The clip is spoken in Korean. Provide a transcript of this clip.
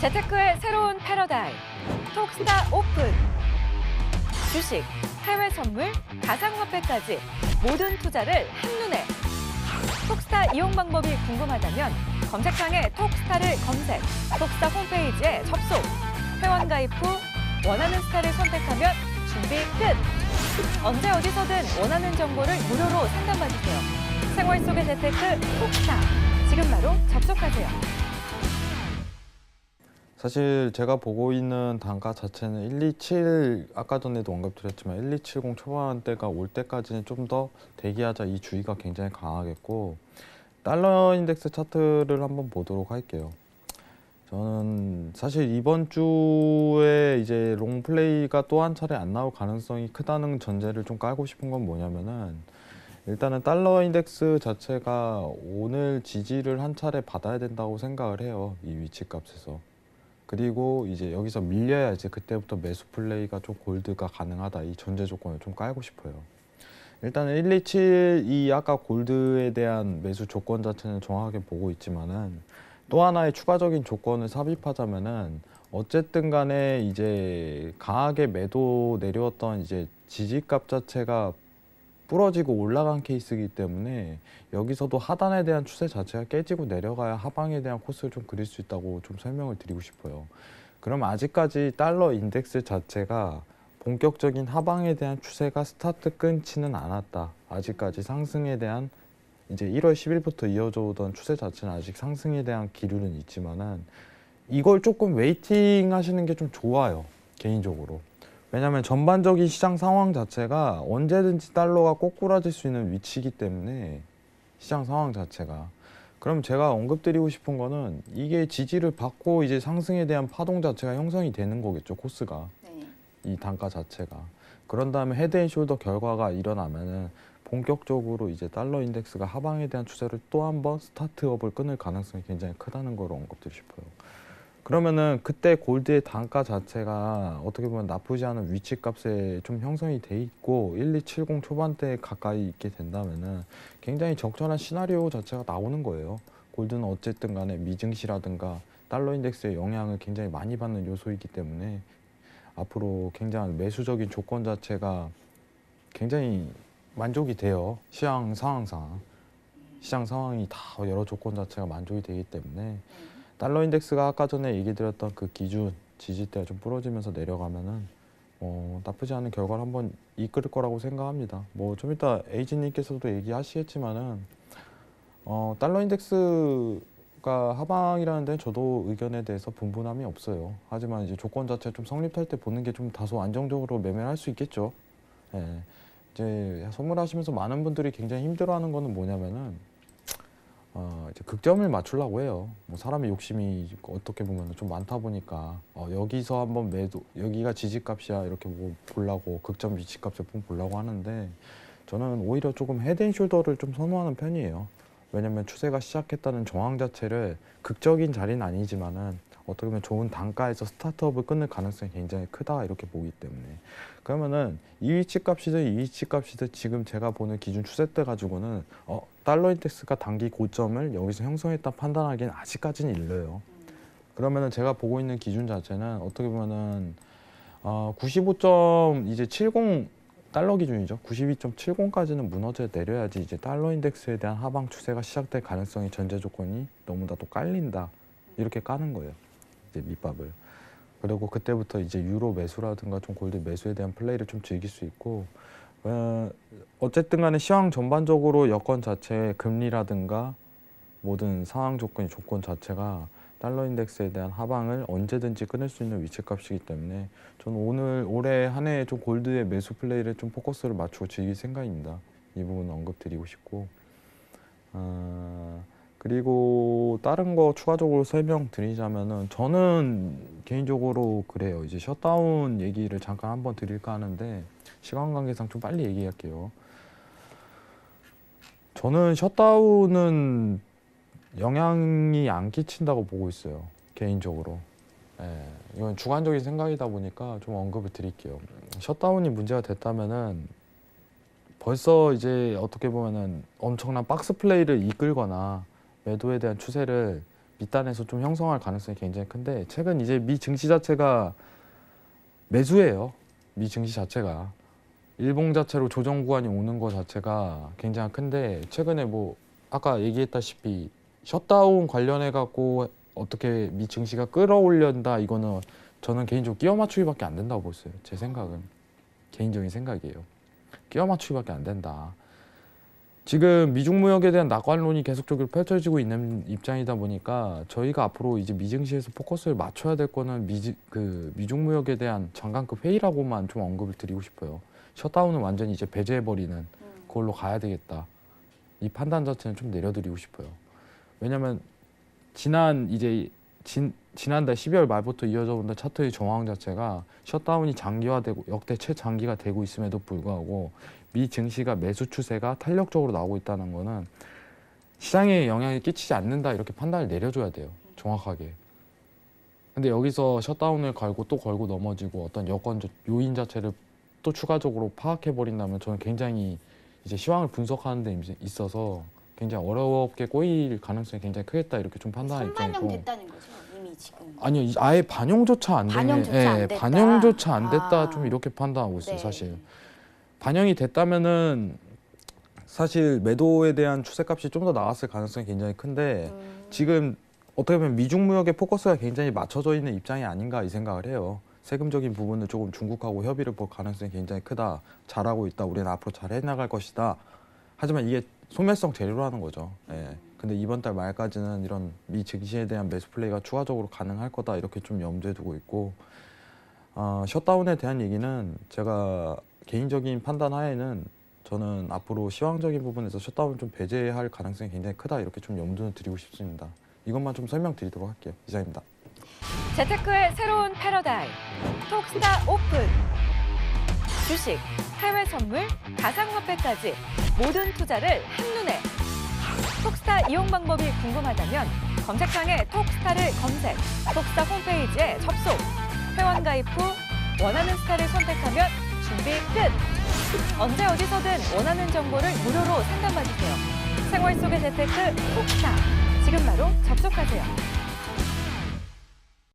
재테크의 새로운 패러다임, 톡스타 오픈. 주식, 해외 선물, 가상화폐까지 모든 투자를 한눈에. 톡스타 이용 방법이 궁금하다면 검색창에 톡스타를 검색, 톡스타 홈페이지에 접속. 회원 가입 후 원하는 스타를 선택하면 준비 끝! 언제 어디서든 원하는 정보를 무료로 상담받으세요. 생활 속의 재테크 톡스타. 지금 바로 접속하세요. 사실 제가 보고 있는 단가 자체는 127, 아까 전에도 언급드렸지만 1270 초반대가 올 때까지는 좀 더 대기하자, 이 주의가 굉장히 강하겠고, 달러 인덱스 차트를 한번 보도록 할게요. 저는 사실 이번 주에 이제 롱플레이가 또 한 차례 안 나올 가능성이 크다는 전제를 좀 깔고 싶은 건 뭐냐면은, 일단은 달러 인덱스 자체가 오늘 지지를 한 차례 받아야 된다고 생각을 해요. 이 위치 값에서. 그리고 이제 여기서 밀려야 이제 그때부터 매수 플레이가 좀 골드가 가능하다, 이 전제 조건을 좀 깔고 싶어요. 일단은 127, 이 아까 골드에 대한 매수 조건 자체는 정확하게 보고 있지만은, 또 하나의 추가적인 조건을 삽입하자면은, 어쨌든 간에 이제 강하게 매도 내려왔던 이제 지지값 자체가 부러지고 올라간 케이스이기 때문에 여기서도 하단에 대한 추세 자체가 깨지고 내려가야 하방에 대한 코스를 좀 그릴 수 있다고 좀 설명을 드리고 싶어요. 그럼 아직까지 달러 인덱스 자체가 본격적인 하방에 대한 추세가 스타트 끊지는 않았다. 아직까지 상승에 대한 이제 1월 10일부터 이어져 오던 추세 자체는 아직 상승에 대한 기류는 있지만은, 이걸 조금 웨이팅 하시는 게 좀 좋아요, 개인적으로. 왜냐하면 전반적인 시장 상황 자체가 언제든지 달러가 꼬꾸라질 수 있는 위치이기 때문에, 시장 상황 자체가. 그럼 제가 언급드리고 싶은 거는, 이게 지지를 받고 이제 상승에 대한 파동 자체가 형성이 되는 거겠죠, 코스가. 네. 이 단가 자체가. 그런 다음에 헤드앤숄더 결과가 일어나면은 본격적으로 이제 달러 인덱스가 하방에 대한 추세를 또 한 번 스타트업을 끊을 가능성이 굉장히 크다는 걸 언급드리고 싶어요. 그러면은 그때 골드의 단가 자체가 어떻게 보면 나쁘지 않은 위치 값에 좀 형성이 돼 있고 1270 초반대에 가까이 있게 된다면은 굉장히 적절한 시나리오 자체가 나오는 거예요. 골드는 어쨌든 간에 미증시라든가 달러 인덱스의 영향을 굉장히 많이 받는 요소이기 때문에 앞으로 굉장한 매수적인 조건 자체가 굉장히 만족이 돼요. 시장 상황이 다 여러 조건 자체가 만족이 되기 때문에, 달러 인덱스가 아까 전에 얘기 드렸던 그 기준 지지대가 좀 부러지면서 내려가면은 나쁘지 않은 결과를 한번 이끌 거라고 생각합니다. 뭐 좀 이따 에이지님께서도 얘기하시겠지만은 달러 인덱스가 하방이라는 데는 저도 의견에 대해서 분분함이 없어요. 하지만 이제 조건 자체 좀 성립할 때 보는 게 좀 다소 안정적으로 매매를 할 수 있겠죠. 예. 이제 선물하시면서 많은 분들이 굉장히 힘들어하는 거는 뭐냐면은 이제 극점을 맞추려고 해요. 뭐 사람의 욕심이 어떻게 보면 좀 많다 보니까 여기서 한번 매도, 여기가 지지값이야 이렇게 뭐 보려고 극점 위치값을 보려고 하는데, 저는 오히려 조금 헤드앤숄더를 좀 선호하는 편이에요. 왜냐면 추세가 시작했다는 정황 자체를 극적인 자리는 아니지만은 어떻게 보면 좋은 단가에서 스타트업을 끊을 가능성이 굉장히 크다, 이렇게 보기 때문에. 그러면은 이 위치 값이든 이 위치 값이든 지금 제가 보는 기준 추세대 가지고는 달러 인덱스가 단기 고점을 여기서 형성했다 판단하기엔 아직까지는 일러요. 그러면은 제가 보고 있는 기준 자체는 어떻게 보면은 95점 이제 70 달러 기준이죠. 92.70까지는 무너져 내려야지 이제 달러 인덱스에 대한 하방 추세가 시작될 가능성이 전제 조건이 너무나도 깔린다, 이렇게 까는 거예요, 이제 밑밥을. 그리고 그때부터 이제 유로 매수라든가 좀 골드 매수에 대한 플레이를 좀 즐길 수 있고, 어쨌든 간에 시황 전반적으로 여건 자체, 금리라든가 모든 상황 조건 자체가 달러 인덱스에 대한 하방을 언제든지 끊을 수 있는 위치값이기 때문에 저는 올해 한 해 좀 골드의 매수 플레이를 좀 포커스를 맞추고 즐길 생각입니다. 이 부분 언급드리고 싶고, 그리고 다른 거 추가적으로 설명드리자면은, 저는 개인적으로 그래요. 이제 셧다운 얘기를 잠깐 한번 드릴까 하는데 시간 관계상 좀 빨리 얘기할게요. 저는 셧다운은 영향이 안 끼친다고 보고 있어요, 개인적으로. 예, 이건 주관적인 생각이다 보니까 좀 언급을 드릴게요. 셧다운이 문제가 됐다면은 벌써 이제 어떻게 보면은 엄청난 박스 플레이를 이끌거나 매도에 대한 추세를 밑단에서 좀 형성할 가능성이 굉장히 큰데 최근 이제 미 증시 자체가 매수예요. 미 증시 자체가 일봉 자체로 조정 구간이 오는 것 자체가 굉장히 큰데 최근에 뭐 아까 얘기했다시피 셧다운 관련해 갖고 어떻게 미 증시가 끌어올린다 이거는 저는 개인적으로 끼워 맞추기밖에 안 된다고 보였어요. 제 생각은 개인적인 생각이에요. 끼워 맞추기밖에 안 된다. 지금 미중 무역에 대한 낙관론이 계속적으로 펼쳐지고 있는 입장이다 보니까 저희가 앞으로 이제 미증시에서 포커스를 맞춰야 될 거는 미중 무역에 대한 장관급 회의라고만 좀 언급을 드리고 싶어요. 셧다운은 완전히 이제 배제해버리는 그걸로 가야 되겠다. 이 판단 자체는 좀 내려드리고 싶어요. 왜냐면 지난달 12월 말부터 이어져 온 차트의 정황 자체가 셧다운이 장기화되고 역대 최장기가 되고 있음에도 불구하고 미 증시가 매수 추세가 탄력적으로 나오고 있다는 거는 시장에 영향을 끼치지 않는다 이렇게 판단을 내려줘야 돼요. 정확하게. 근데 여기서 셧다운을 걸고 또 걸고 넘어지고 어떤 요인 자체를 또 추가적으로 파악해 버린다면 저는 굉장히 이제 시황을 분석하는 데 있어서 굉장히 어렵게 꼬일 가능성이 굉장히 크겠다 이렇게 좀 판단할 3만 명 입장이고. 됐다는 거죠 이미 지금. 아니요, 아예 반영조차 안 되는, 반영조차 안 됐다. 반영조차 안 됐다 아. 좀 이렇게 판단하고 있어요, 네. 사실. 반영이 됐다면은 사실 매도에 대한 추세값이 좀 더 나왔을 가능성이 굉장히 큰데 지금 어떻게 보면 미중 무역의 포커스가 굉장히 맞춰져 있는 입장이 아닌가 이 생각을 해요. 세금적인 부분을 조금 중국하고 협의를 볼 가능성이 굉장히 크다. 잘하고 있다. 우리는 앞으로 잘 해나갈 것이다. 하지만 이게 소멸성 재료로 하는 거죠. 예. 근데 이번 달 말까지는 이런 미 증시에 대한 매수 플레이가 추가적으로 가능할 거다. 이렇게 좀 염두에 두고 있고 셧다운에 대한 얘기는 제가 개인적인 판단 하에는 저는 앞으로 시황적인 부분에서 셧다운 좀 배제할 가능성이 굉장히 크다. 이렇게 좀 염두를 드리고 싶습니다. 이것만 좀 설명드리도록 할게요. 이상입니다. 재테크의 새로운 패러다임, 톡스타 오픈. 주식, 해외 선물, 가상화폐까지 모든 투자를 한눈에. 톡스타 이용 방법이 궁금하다면 검색창에 톡스타를 검색, 톡스타 홈페이지에 접속. 회원 가입 후 원하는 스타를 선택하면 준비 끝! 언제 어디서든 원하는 정보를 무료로 상담받으세요. 생활 속의 재테크 톡스타. 지금 바로 접속하세요.